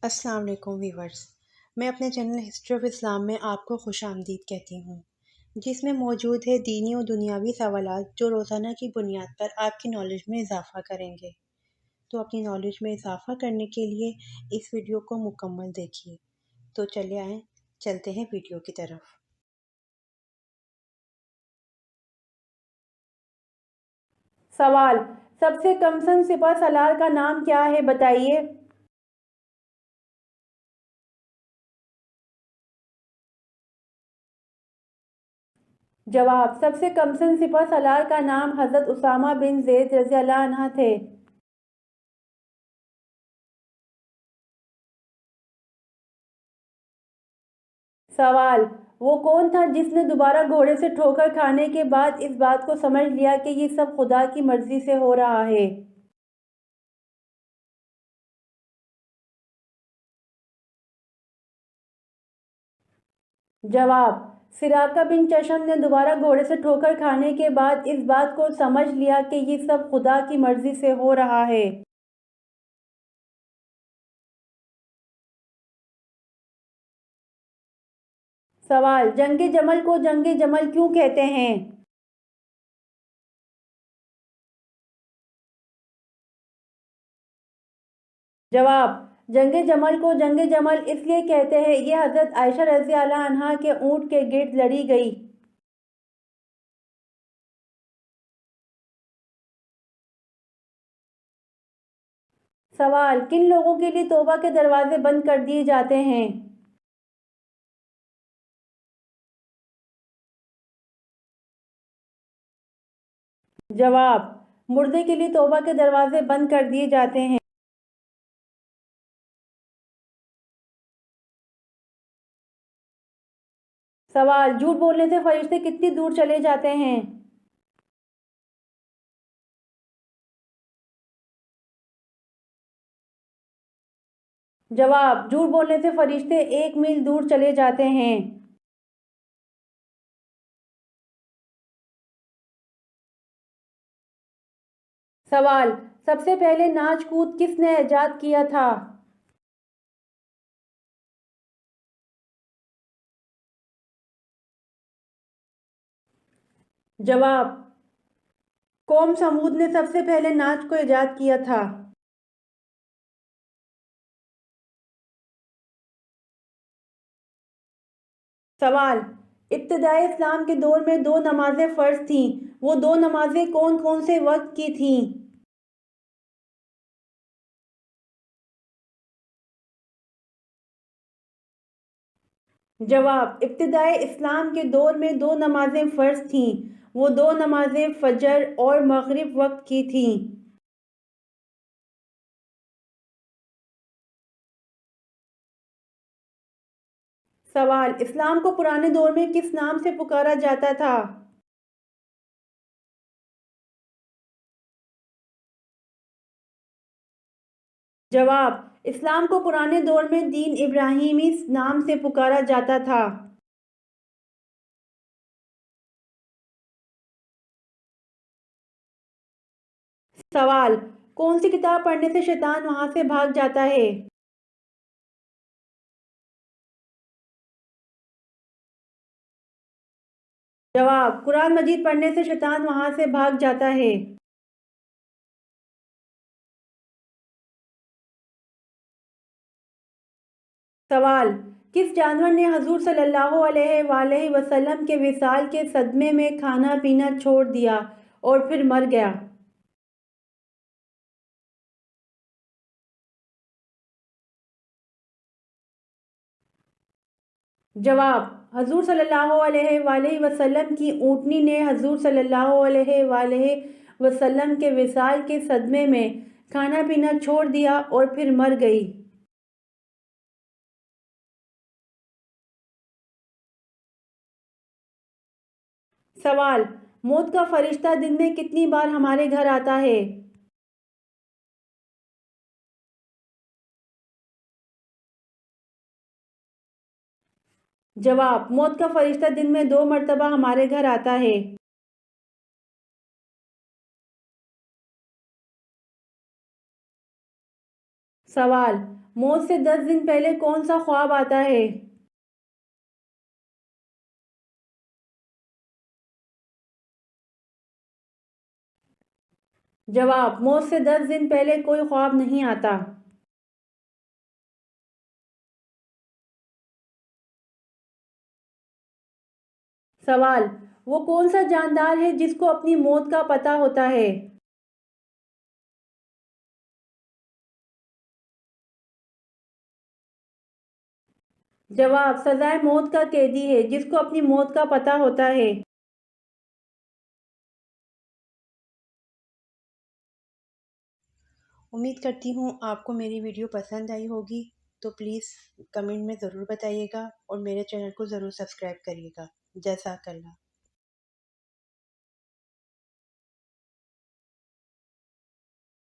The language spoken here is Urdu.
السلام علیکم ویورز، میں اپنے چینل ہسٹری آف اسلام میں آپ کو خوش آمدید کہتی ہوں، جس میں موجود ہے دینی و دنیاوی سوالات جو روزانہ کی بنیاد پر آپ کی نالج میں اضافہ کریں گے۔ تو اپنی نالج میں اضافہ کرنے کے لیے اس ویڈیو کو مکمل دیکھیے۔ تو چلے آئیں، چلتے ہیں ویڈیو کی طرف۔ سوال: سب سے کم سن سپہ سالار کا نام کیا ہے بتائیے؟ جواب: سب سے کم سن سپہ سالار کا نام حضرت اسامہ بن زید رضی اللہ عنہ تھے۔ سوال: وہ کون تھا جس نے دوبارہ گھوڑے سے ٹھوکر کھانے کے بعد اس بات کو سمجھ لیا کہ یہ سب خدا کی مرضی سے ہو رہا ہے؟ جواب: سراقہ بن چشم نے دوبارہ گھوڑے سے ٹھوکر کھانے کے بعد اس بات کو سمجھ لیا کہ یہ سب خدا کی مرضی سے ہو رہا ہے۔ سوال: جنگ جمل کو جنگ جمل کیوں کہتے ہیں؟ جواب: جنگ جمل کو جنگ جمل اس لیے کہتے ہیں، یہ حضرت عائشہ رضی اللہ عنہا کے اونٹ کے گرد لڑی گئی۔ سوال: کن لوگوں کے لیے توبہ کے دروازے بند کر دیے جاتے ہیں؟ جواب: مردے کے لیے توبہ کے دروازے بند کر دیے جاتے ہیں۔ سوال: جھوٹ بولنے سے فرشتے کتنی دور چلے جاتے ہیں؟ جواب: جھوٹ بولنے سے فرشتے 1 میل دور چلے جاتے ہیں۔ سوال: سب سے پہلے ناچ کود کس نے ایجاد کیا تھا؟ جواب: قوم سمود نے سب سے پہلے ناچ کو ایجاد کیا تھا۔ سوال: ابتدائی اسلام کے دور میں 2 نمازیں فرض تھیں، وہ 2 نمازیں کون کون سے وقت کی تھیں؟ جواب: ابتدائی اسلام کے دور میں 2 نمازیں فرض تھیں، وہ 2 نمازیں فجر اور مغرب وقت کی تھیں۔ سوال: اسلام کو پرانے دور میں کس نام سے پکارا جاتا تھا؟ جواب: اسلام کو پرانے دور میں دین ابراہیمی نام سے پکارا جاتا تھا۔ سوال: کون سی کتاب پڑھنے سے شیطان وہاں سے بھاگ جاتا ہے؟ جواب: قرآن مجید پڑھنے سے شیطان وہاں سے بھاگ جاتا ہے۔ سوال: کس جانور نے حضور صلی اللہ علیہ وآلہ وسلم کے وصال کے صدمے میں کھانا پینا چھوڑ دیا اور پھر مر گیا؟ جواب: حضور صلی اللہ علیہ وآلہ وسلم کی اونٹنی نے حضور صلی اللہ علیہ وآلہ وسلم کے وصال کے صدمے میں کھانا پینا چھوڑ دیا اور پھر مر گئی۔ سوال: موت کا فرشتہ دن میں کتنی بار ہمارے گھر آتا ہے؟ جواب: موت کا فرشتہ دن میں 2 مرتبہ ہمارے گھر آتا ہے۔ سوال: موت سے 10 دن پہلے کون سا خواب آتا ہے؟ جواب: موت سے 10 دن پہلے کوئی خواب نہیں آتا۔ سوال: وہ کون سا جاندار ہے جس کو اپنی موت کا پتہ ہوتا ہے؟ جواب: سزائے موت کا قیدی ہے جس کو اپنی موت کا پتہ ہوتا ہے۔ امید کرتی ہوں آپ کو میری ویڈیو پسند آئی ہوگی، تو پلیز کمنٹ میں ضرور بتائیے گا اور میرے چینل کو ضرور سبسکرائب کریے گا۔ جزاک اللہ۔